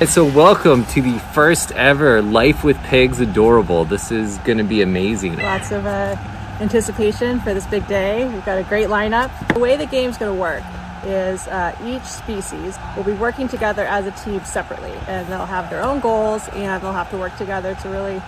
So welcome to the first ever Life with Pigs Ador-A-Bowl. This is going to be amazing. Lots of anticipation for this big day. We've got a great lineup. The way the game's going to work is each species will be working together as a team separately, and they'll have their own goals and they'll have to work together to really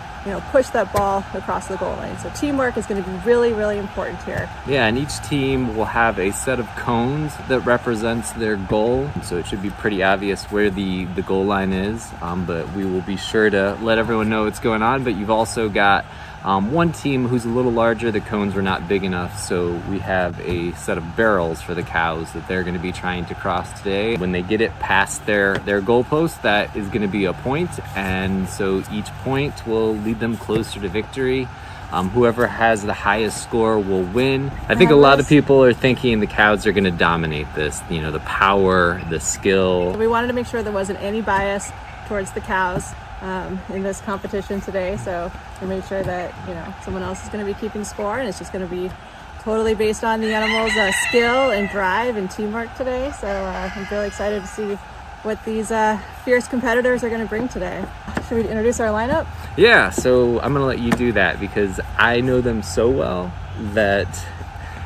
push that ball across the goal line. So teamwork is going to be really, really important here. Yeah, and each team will have a set of cones that represents their goal. So it should be pretty obvious where the goal line is, but we will be sure to let everyone know what's going on. But you've also got one team who's a little larger. The cones were not big enough, so we have a set of barrels for the cows that they're going to be trying to cross today. When they get it past their goalpost, that is going to be a point, and so each point will lead them closer to victory. Whoever has the highest score will win. I think a lot of people are thinking the cows are going to dominate this, the power, the skill. We wanted to make sure there wasn't any bias towards the cows in this competition today, so we made sure that someone else is going to be keeping score, and it's just going to be totally based on the animals' skill and drive and teamwork today. So I'm really excited to see what these fierce competitors are going to bring today. Should we introduce our lineup? Yeah, so I'm going to let you do that because I know them so well that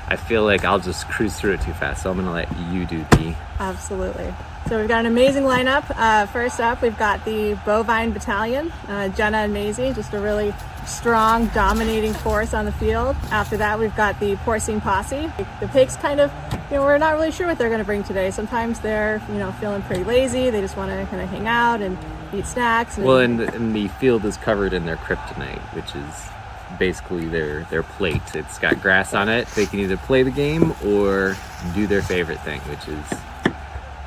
I feel like I'll just cruise through it too fast. So I'm going to let you do the... Absolutely. So we've got an amazing lineup. First up, we've got the Bovine Battalion, Jenna and Maisie, just a really strong, dominating force on the field. After that, we've got the Porcine Posse. The pigs kind of, we're not really sure what they're going to bring today. Sometimes they're, feeling pretty lazy. They just want to kind of hang out and eat snacks. And the field is covered in their kryptonite, which is basically their plate. It's got grass on it. They can either play the game or do their favorite thing, which is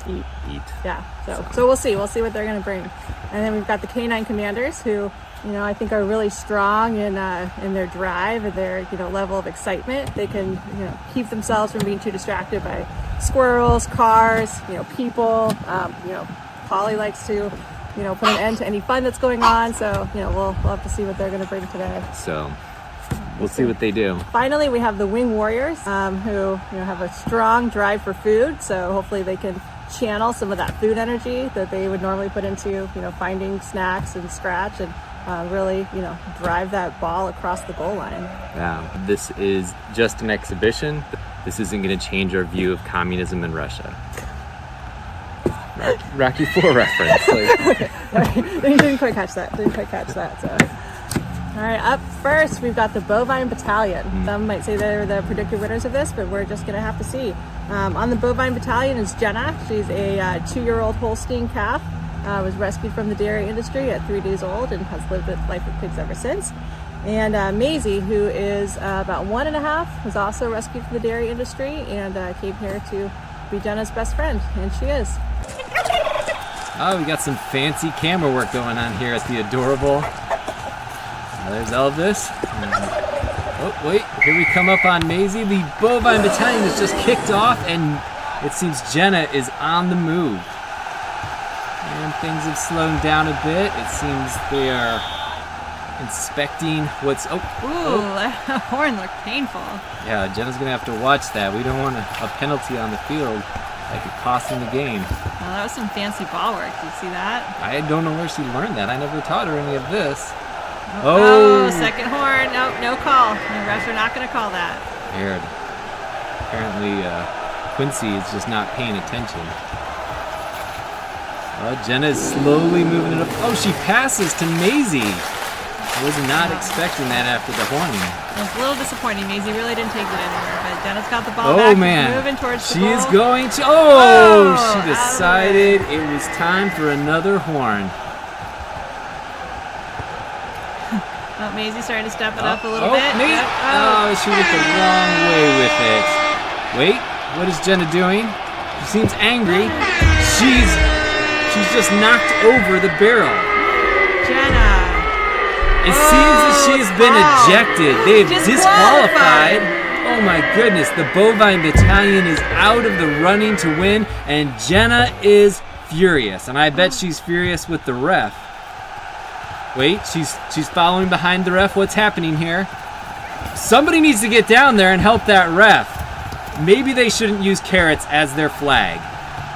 eat. Yeah, so we'll see what they're going to bring. And then we've got the Canine Commanders, who I think are really strong in their drive and their level of excitement. They can keep themselves from being too distracted by squirrels, cars, people. Polly likes to put an end to any fun that's going on. So we'll have to see what they're going to bring today. So we'll see what they do. Finally, we have the Wing Warriors, who have a strong drive for food. So hopefully they can channel some of that food energy that they would normally put into finding snacks and scratch and really drive that ball across the goal line. Yeah, this is just an exhibition. This isn't going to change our view of communism in Russia. Rocky IV reference. Okay. Didn't quite catch that. So. All right, up first, we've got the Bovine Battalion. Some might say they're the predicted winners of this, but we're just going to have to see. On the Bovine Battalion is Jenna. She's a 2-year-old Holstein calf. Was rescued from the dairy industry at 3 days old and has lived Life with Pigs ever since. And Maisie, who is about 1.5, was also rescued from the dairy industry and came here to be Jenna's best friend, and she is. Oh, we got some fancy camera work going on here at the Ador-A-Bowl. There's Elvis. Oh, wait, here we come up on Maisie. The Bovine Battalion has just kicked off, and it seems Jenna is on the move. And things have slowed down a bit. It seems they are inspecting what's... Ooh, that horn looked painful. Yeah, Jenna's going to have to watch that. We don't want a penalty on the field that could cost them the game. Well, that was some fancy ball work. Did you see that? I don't know where she learned that. I never taught her any of this. Oh, second horn. No call. The refs are not going to call that. Weird. Apparently, Quincy is just not paying attention. Jenna is slowly moving it up. Oh, she passes to Maisie. I was not expecting that after the horning. It was a little disappointing. Maisie really didn't take it anywhere, but Jenna's got the ball back. Man. Moving towards the she goal. Is going to... Oh, she decided it was time for another horn. Oh, Maisie starting to step it up a little bit. Yep. Oh, she went the wrong way with it. Wait, what is Jenna doing? She seems angry. She's just knocked over the barrel. Jenna. It seems that she has been ejected. They have disqualified. Oh my goodness, the Bovine Battalion is out of the running to win, and Jenna is furious. And I bet she's furious with the ref. Wait, she's following behind the ref. What's happening here? Somebody needs to get down there and help that ref. Maybe they shouldn't use carrots as their flag.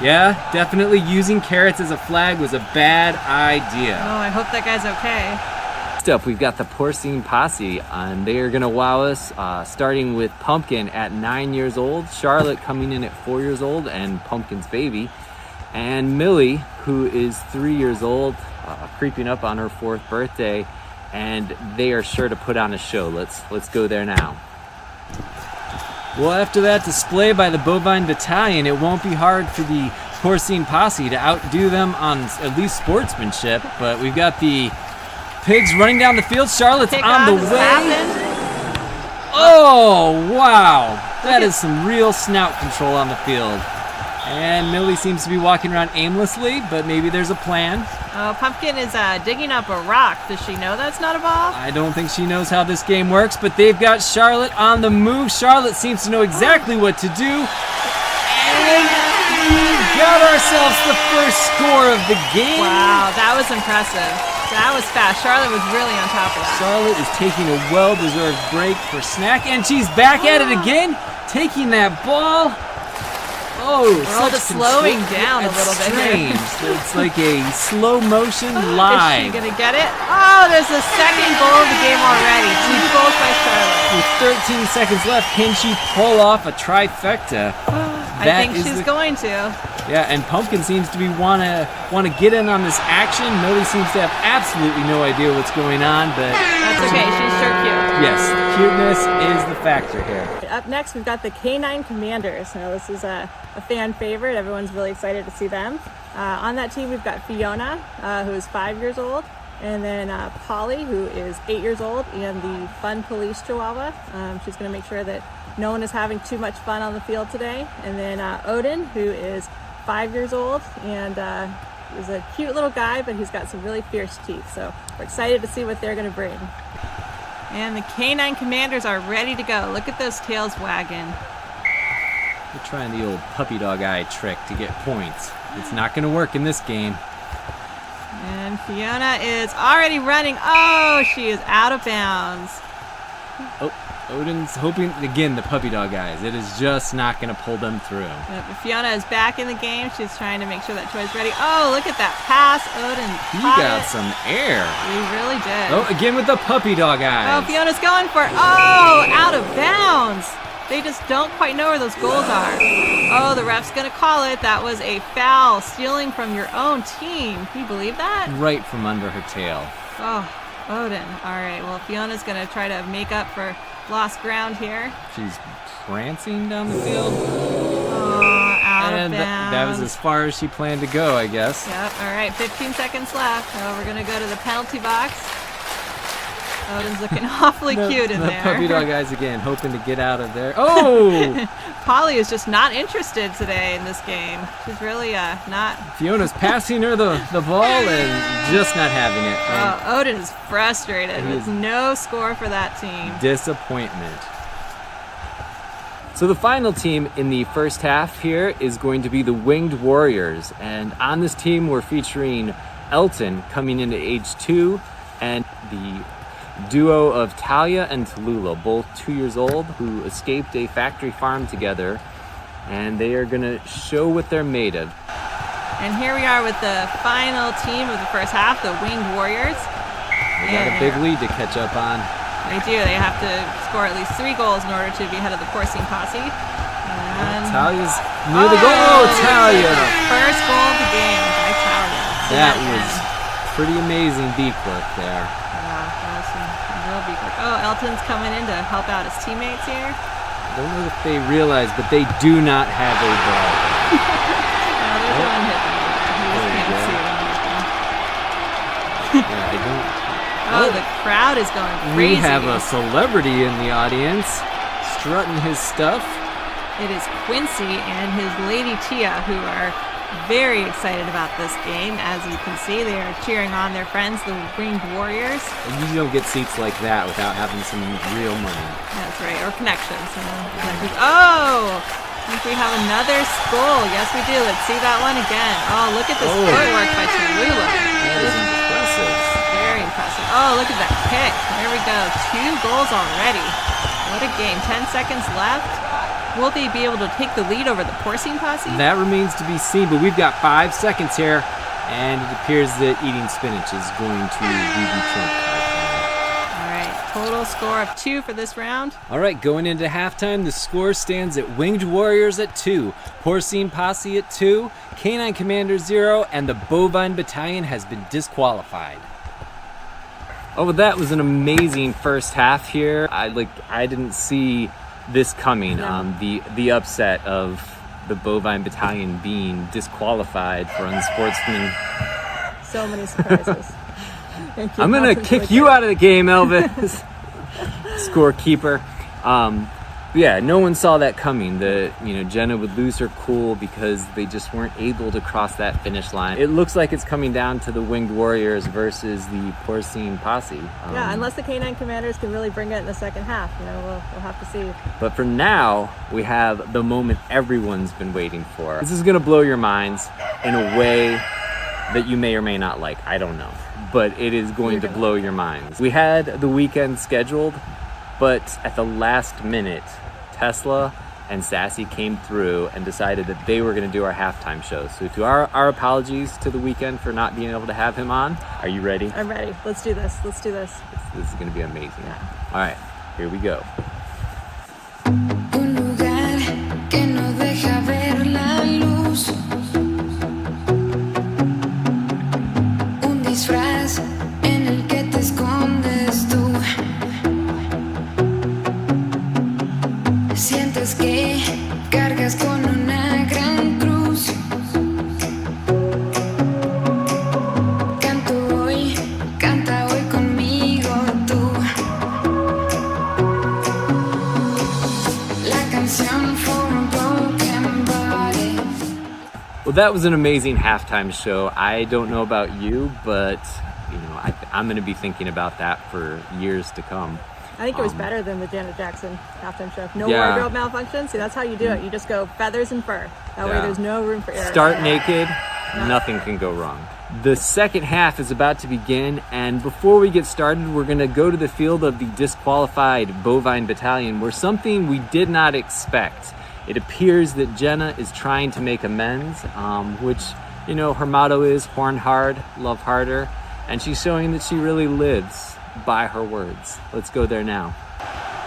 Yeah, definitely using carrots as a flag was a bad idea. Oh, I hope that guy's okay. Next up, we've got the porcine posse, and they are going to wow us, starting with Pumpkin at 9 years old, Charlotte coming in at 4 years old, and Pumpkin's baby, and Millie, who is 3 years old, creeping up on her 4th birthday, and they are sure to put on a show. Let's go there now. Well, after that display by the Bovine Battalion, it won't be hard for the porcine posse to outdo them on at least sportsmanship, but we've got the pigs running down the field. Charlotte's on the way. Oh, wow. That is some real snout control on the field. And Millie seems to be walking around aimlessly, but maybe there's a plan. Oh, Pumpkin is digging up a rock. Does she know that's not a ball? I don't think she knows how this game works, but they've got Charlotte on the move. Charlotte seems to know exactly what to do. And we got ourselves the first score of the game. Wow, that was impressive. That was fast. Charlotte was really on top of that. Charlotte is taking a well-deserved break for snack, and she's back at it again, taking that ball. Oh, we're all just slowing down a little bit here. It's like a slow motion live. Is she gonna get it? Oh, there's the second goal of the game already. 2 goals by Charlotte. With 13 seconds left, can she pull off a trifecta? I think she's going to. Yeah, and Pumpkin seems to be wanna get in on this action. Millie seems to have absolutely no idea what's going on, but that's okay. She's sure cute. Yes, cuteness is the factor here. Up next, we've got the Canine Commanders. Now, this is a fan favorite. Everyone's really excited to see them. On that team, we've got Fiona, who is 5 years old, and then Polly, who is 8 years old, and the Fun Police Chihuahua. She's going to make sure that no one is having too much fun on the field today. And then Odin, who is 5 years old, and is a cute little guy, but he's got some really fierce teeth. So we're excited to see what they're going to bring. And the Canine Commanders are ready to go. Look at those tails wagging. We're trying the old puppy dog eye trick to get points. It's not going to work in this game. And Fiona is already running. Oh, she is out of bounds. Oh, Odin's hoping, again, the puppy dog eyes. It is just not going to pull them through. Yep, Fiona is back in the game. She's trying to make sure that Troy's ready. Oh, look at that pass. Odin got some air. He really did. Oh, again with the puppy dog eyes. Oh, Fiona's going for it. Oh, out of bounds. They just don't quite know where those goals are. Oh, the ref's going to call it. That was a foul, stealing from your own team. Can you believe that? Right from under her tail. Oh, Odin. All right, well, Fiona's going to try to make up for lost ground here. She's prancing down the field. Oh, out of bounds. That was as far as she planned to go, I guess. Yep, all right, 15 seconds left. Oh, we're going to go to the penalty box. Odin's looking awfully cute in there. The puppy dog eyes again, hoping to get out of there. Oh! Polly is just not interested today in this game. She's really not. Fiona's passing her the ball and just not having it. Oh, Odin is frustrated with no score for that team. Disappointment. So the final team in the first half here is going to be the Winged Warriors. And on this team, we're featuring Elton coming into age 2 and the duo of Talia and Tallulah, both 2 years old, who escaped a factory farm together, and they are going to show what they're made of. And here we are with the final team of the first half, the Winged Warriors. They got a big lead to catch up on. They do. They have to score at least 3 goals in order to be ahead of the porcine posse. And Talia's near the goal. Oh, Talia! First goal of the game by Talia. That was pretty amazing beak work there. Oh, Elton's coming in to help out his teammates here. I don't know if they realize, but they do not have a ball. There's one hit. Yeah, I don't. Oh, the crowd is going crazy. We have a celebrity in the audience strutting his stuff. It is Quincy and his lady Tia, who are very excited about this game. As you can see, they are cheering on their friends, the Winged Warriors. You don't get seats like that without having some real money. That's right, or connections. Oh, I think we have another goal. Yes, we do. Let's see that one again. Oh, look at this footwork by Tallulah. That is impressive. Very impressive. Oh, look at that kick. There we go. 2 goals already. What a game. 10 seconds left. Will they be able to take the lead over the porcine posse? That remains to be seen, but we've got 5 seconds here, and it appears that eating spinach is going to be the trump card. All right, total score of 2 for this round. All right, going into halftime, the score stands at Winged Warriors at 2, Porcine Posse at 2, Canine Commander 0, and the Bovine Battalion has been disqualified. Oh, well, that was an amazing first half here. I didn't see this coming. The upset of the Bovine Battalion being disqualified for unsportsman. So many surprises. Thank you. I'm gonna kick you out of the game, Elvis. Scorekeeper. Yeah, no one saw that coming. Jenna would lose her cool because they just weren't able to cross that finish line. It looks like it's coming down to the Winged Warriors versus the Porcine Posse. Yeah, unless the Canine Commanders can really bring it in the second half, we'll have to see. But for now, we have the moment everyone's been waiting for. This is gonna blow your minds in a way that you may or may not like. I don't know, but it is going to blow your minds. We had the weekend scheduled, but at the last minute, Tesla and Sassy came through and decided that they were going to do our halftime show. So to our apologies to the weekend for not being able to have him on. Are you ready? I'm ready. Let's do this. Let's do this. This is going to be amazing. Yeah. All right, here we go. Un lugar que no deja ver la luz. Un disfraz en el que te escondes tú. Sientes que cargas con una gran cruz. Canta hoy conmigo tú. La canción for a broken body. Well, that was an amazing halftime show. I don't know about you, but I'm going to be thinking about that for years to come. I think it was better than the Janet Jackson halftime show. No wardrobe malfunction. See, that's how you do it. You just go feathers and fur. That way there's no room for error. Start naked, nothing can go wrong. The second half is about to begin, and before we get started, we're going to go to the field of the disqualified Bovine Battalion, where something we did not expect. It appears that Jenna is trying to make amends, which, her motto is horn hard, love harder, and she's showing that she really lives by her words. Let's go there now.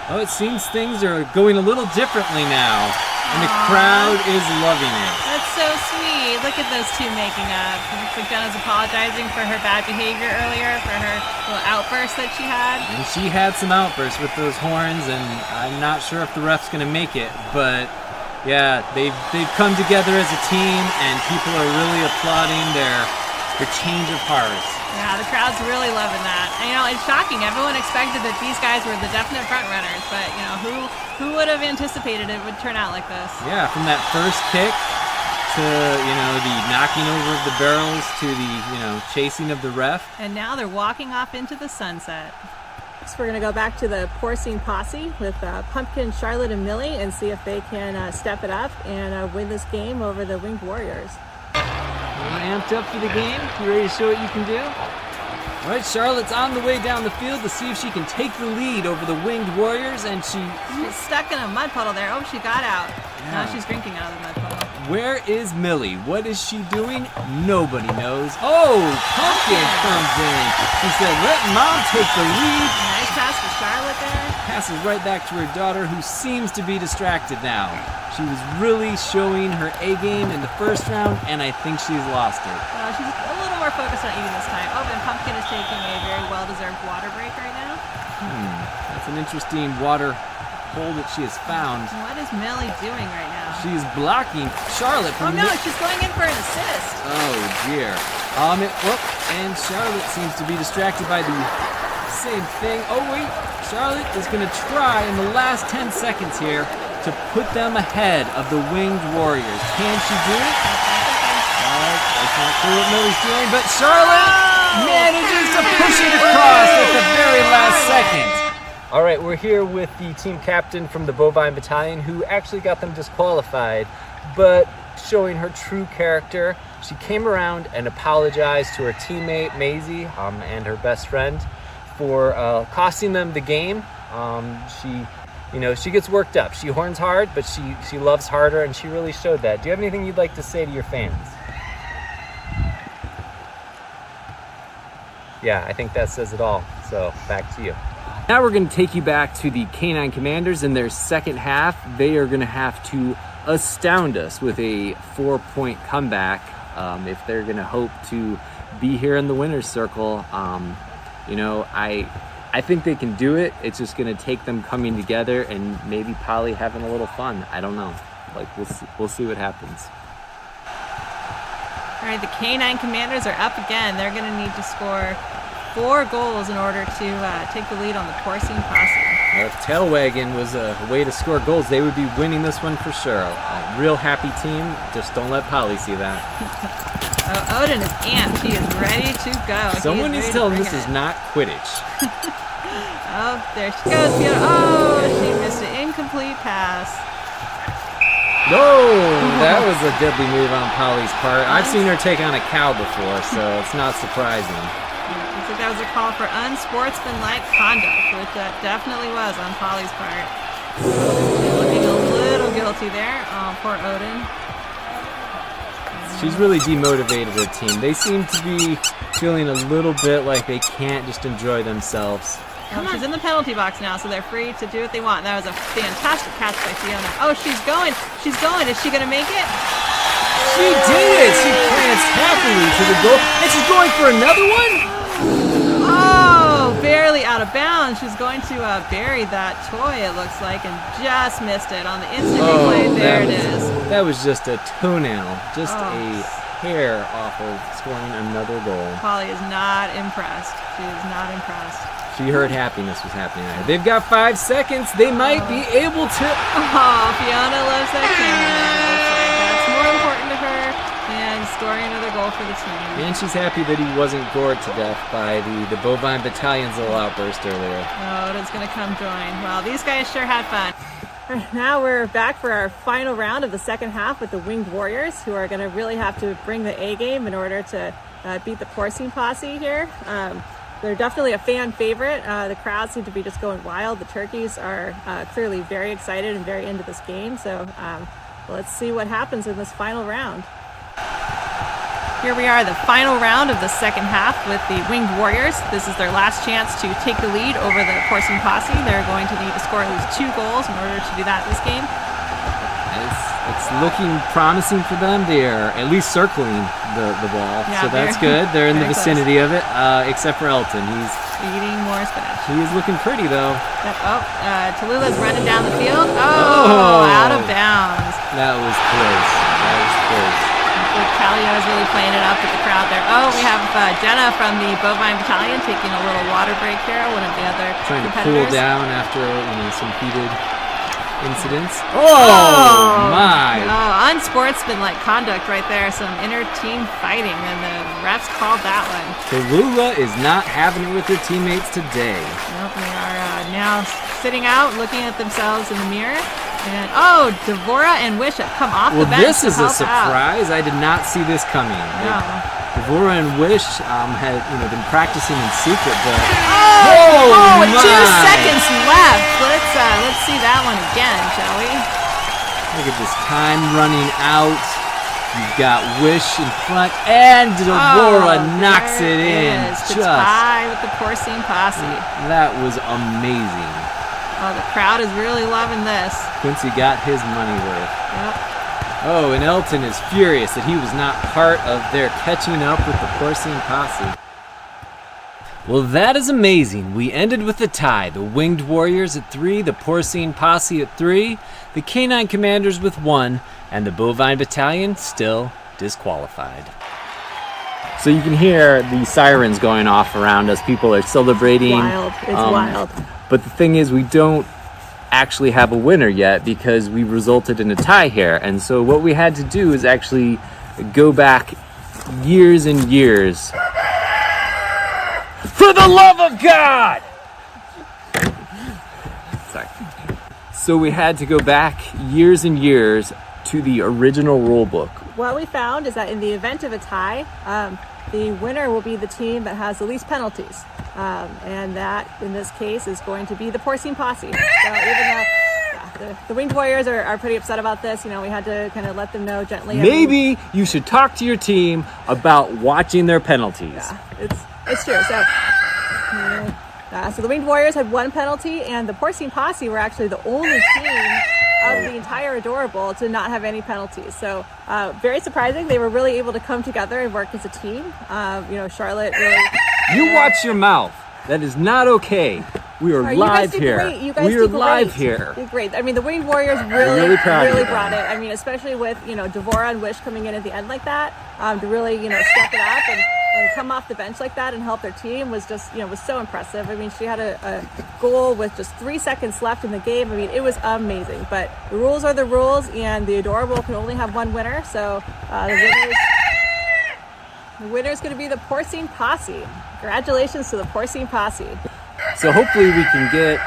Oh, it seems things are going a little differently now, and the crowd is loving it. That's so sweet. Look at those two making up. It looks like Jenna's apologizing for her bad behavior earlier, for her little outburst that she had. And she had some outbursts with those horns, and I'm not sure if the ref's going to make it, but yeah, they've come together as a team, and people are really applauding their change of heart. Yeah, the crowd's really loving that. And, it's shocking. Everyone expected that these guys were the definite front runners, but who would have anticipated it would turn out like this? Yeah, from that first kick to the knocking over of the barrels to the chasing of the ref. And now they're walking off into the sunset. So we're gonna go back to the Porcine Posse with Pumpkin, Charlotte, and Millie, and see if they can step it up and win this game over the Winged Warriors. Amped up for the game? You ready to show what you can do? All right, Charlotte's on the way down the field to see if she can take the lead over the Winged Warriors, and she's stuck in a mud puddle there. Oh, she got out. Yeah. Now she's drinking out of the mud puddle. Where is Millie? What is she doing? Nobody knows. Oh, Pumpkin comes in. She said, let Mom take the lead. Nice pass for Charlotte there. Passes right back to her daughter, who seems to be distracted now. She was really showing her A game in the first round, and I think she's lost it. She's a little more focused on eating this time. Oh, and Pumpkin is taking a very well-deserved water break right now. That's an interesting water hole that she has found. What is Millie doing right now? She's blocking Charlotte from... Oh no, she's going in for an assist. Oh dear. And Charlotte seems to be distracted by the same thing. Oh wait, Charlotte is going to try in the last 10 seconds here to put them ahead of the Winged Warriors. Can she do it? That's not clear what Millie's doing, but Charlotte manages to push it across at the very last second. All right, we're here with the team captain from the Bovine Battalion, who actually got them disqualified, but showing her true character. She came around and apologized to her teammate, Maisie, and her best friend for costing them the game. She you know, she gets worked up. She horns hard, but she loves harder, and she really showed that. Do you have anything you'd like to say to your fans? Yeah, I think that says it all. So back to you. Now we're going to take you back to the Canine Commanders in their second half. They are going to have to astound us with a 4-point comeback if they're going to hope to be here in the winner's circle. You know, I think they can do it. It's just going to take them coming together and maybe Polly having a little fun. I don't know. Like, we'll see what happens. All right, the Canine Commanders are up again. They're going to need to score 4 goals in order to take the lead on the Porcine Posse. Well, if Tail Wagon was a way to score goals, they would be winning this one for sure. A real happy team. Just don't let Polly see that. Oh, Odin is amped. He is ready to go. Someone needs to tell him this is not Quidditch. Oh, there she goes. Oh, she missed an incomplete pass. No, that was a deadly move on Polly's part. I've seen her take on a cow before, so it's not surprising. Looks like that was a call for unsportsmanlike conduct, which that definitely was on Polly's part. Looking a little guilty there. Oh, poor Odin. She's really demotivated her team. They seem to be feeling a little bit like they can't just enjoy themselves. She's in the penalty box now, so they're free to do what they want. That was a fantastic catch by Fiona. Oh, she's going. She's going. Is she going to make it? She did it! She plants happily to the goal. And she's going for another one? Oh, barely out of bounds. She's going to bury that toy, it looks like, and just missed it on the instant replay. There it is. That was just a toenail. Just a hair off of scoring another goal. Polly is not impressed. She is not impressed. She heard happiness was happening there. They've got 5 seconds. They might be able to. Oh, Fiona loves that camera. That's more important to her than scoring another goal for the team. And she's happy that he wasn't gored to death by the Bovine Battalion's little outburst earlier. Oh, Odin's going to come join. Well, these guys sure had fun. Now we're back for our final round of the second half with the Winged Warriors, who are going to really have to bring the A game in order to beat the Porcine Posse here. They're definitely a fan favorite. The crowd seem to be just going wild. The turkeys are clearly very excited and very into this game. So let's see what happens in this final round. Here we are, the final round of the second half with the Winged Warriors. This is their last chance to take the lead over the Porcine Posse. They're going to need to score at least 2 goals in order to do that this game. It's looking promising for them. They are at least circling the ball, so that's good. They're in the vicinity of it, except for Elton. He's eating more spinach. He is looking pretty, though. Yep. Oh, Tallulah's running down the field. Oh, out of bounds. That was close. That was close. Talia is really playing it up with the crowd there. Oh, we have Jenna from the Bovine Battalion taking a little water break here. One of the other trying to competitors. cool down after some heated incidents. Oh my! Oh, unsportsmanlike conduct right there. Some inter-team fighting, and the refs called that one. Tallulah is not having it with her teammates today. Nope, they are now sitting out, looking at themselves in the mirror. And Devora and Wish have come off the bench. Well, this is a surprise. I did not see this coming. No. Devora and Wish had been practicing in secret, but with 2 seconds left. Let's see that one again, shall we? Look at this time running out. You've got Wish in front, and Devora knocks it in. To tie with the Porcine Posse. That was amazing. Oh, the crowd is really loving this. Quincy got his money worth. Yep. Oh, and Elton is furious that he was not part of their catching up with the Porcine Posse. Well, that is amazing. We ended with a tie. The Winged Warriors at 3, the Porcine Posse at 3, the Canine Commanders with 1, and the Bovine Battalion still disqualified. So you can hear the sirens going off around us. People are celebrating. It's wild. But the thing is, we don't actually have a winner yet because we resulted in a tie here. And so what we had to do is actually go back years and years. For the love of God! Sorry. So we had to go back years and years to the original rule book. What we found is that in the event of a tie, the winner will be the team that has the least penalties. And that, in this case, is going to be the Porcine Posse. So even though the Winged Warriors are pretty upset about this. You know, we had to kind of let them know gently. Maybe you should talk to your team about watching their penalties. Yeah, it's true. So the Winged Warriors had 1 penalty, and the Porcine Posse were actually the only team of the entire Ador-A-Bowl to not have any penalties. So very surprising. They were really able to come together and work as a team. You know, Charlotte really... You watch your mouth. That is not okay. We are live here. We are live here. Great. I mean, the Winged Warriors really brought it. I mean, especially with, you know, Devorah and Wish coming in at the end like that, to really, you know, step it up and come off the bench like that and help their team was just, you know, was so impressive. I mean, she had a goal with just 3 seconds left in the game. I mean, it was amazing. But the rules are the rules, and the Ador-A-Bowl can only have 1 winner. So the winner is going to be the Porcine Posse. Congratulations to the Porcine Posse. So hopefully we can get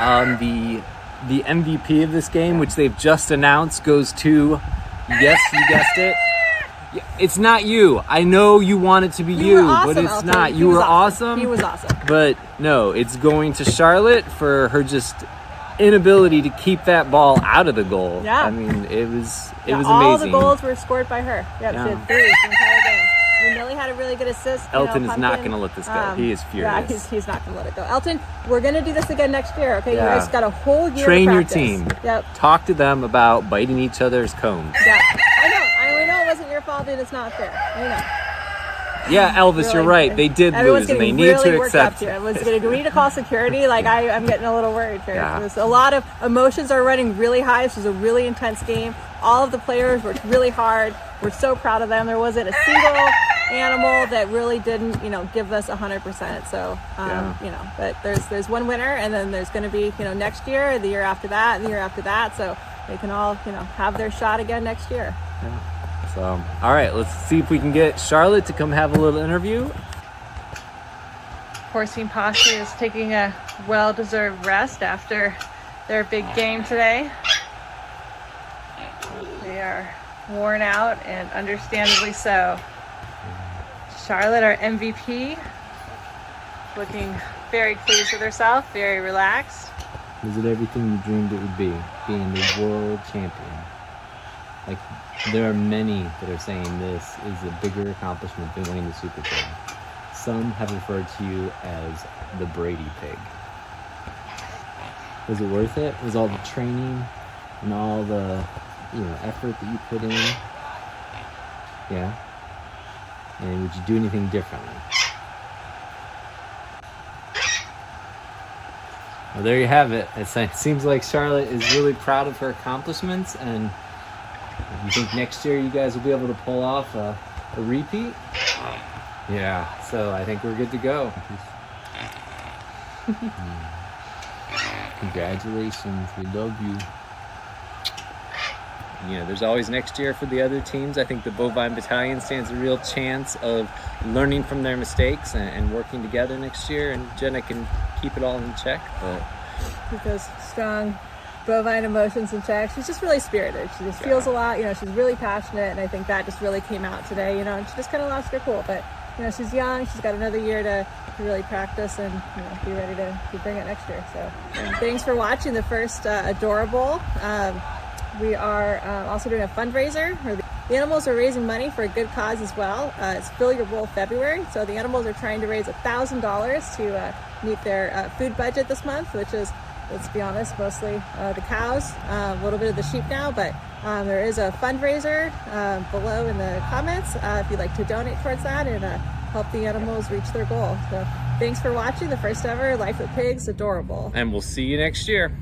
the MVP of this game, which they've just announced, goes to, yes, you guessed it. It's not you. I know you want it to be you, awesome, but it's Elton. not. You were awesome. He was awesome. But no, it's going to Charlotte for her just inability to keep that ball out of the goal. Yeah. I mean, it was amazing. All the goals were scored by her. Yep, Yeah. she had 3 the entire game. I mean, Millie had a really good assist. Elton is not going to let this go. He is furious. Yeah, he's not going to let it go. Elton, we're going to do this again next year, okay? Yeah. You guys got a whole year Train to your practice. team. Yep. Talk to them about biting each other's cones. Yeah. I know it wasn't your fault and it's not fair. I know. Yeah, Elvis, Really, you're right. They did everyone's lose, and they getting need really to worked up accept to it. Do we need to call security? Like, I'm getting a little worried here. Yeah. There's a lot of emotions are running really high. This was a really intense game. All of the players worked really hard. We're so proud of them. There wasn't a single animal that really didn't, you know, give us 100%. So, you know, but there's 1 winner, and then there's going to be, you know, next year, the year after that, and the year after that. So they can all, you know, have their shot again next year. Yeah. So, all right, let's see if we can get Charlotte to come have a little interview. Porcine Posse is taking a well-deserved rest after their big game today. They are worn out, and understandably so. Charlotte, our MVP, looking very pleased with herself, very relaxed. Is it everything you dreamed it would be, being the world champion? Like, there are many that are saying this is a bigger accomplishment than winning the Super Bowl. Some have referred to you as the Brady pig. Was it worth it? Was all the training and all the, you know, effort that you put in? Yeah. And would you do anything differently? Well, there you have it. It seems like Charlotte is really proud of her accomplishments, and you think next year you guys will be able to pull off a repeat? Yeah, so I think we're good to go. Congratulations, we love you. You know, there's always next year for the other teams. I think the Bovine Battalion stands a real chance of learning from their mistakes and working together next year, and Jenna can keep it all in check. But Keep those strong bovine emotions in check. She's just really spirited. She just feels a lot. You know, she's really passionate, and I think that just really came out today. You know, and she just kind of lost her cool. But you know, she's young. She's got another year to really practice and, you know, be ready to bring it next year. So, thanks for watching the first Ador-A-Bowl. We are also doing a fundraiser where the animals are raising money for a good cause as well. It's Fill Your Bowl February. So the animals are trying to raise $1,000 to meet their food budget this month, which is, let's be honest, mostly the cows, a little bit of the sheep now, but there is a fundraiser below in the comments if you'd like to donate towards that and help the animals reach their goal. So thanks for watching the first ever Life with Pigs Ador-A-Bowl. and we'll see you next year.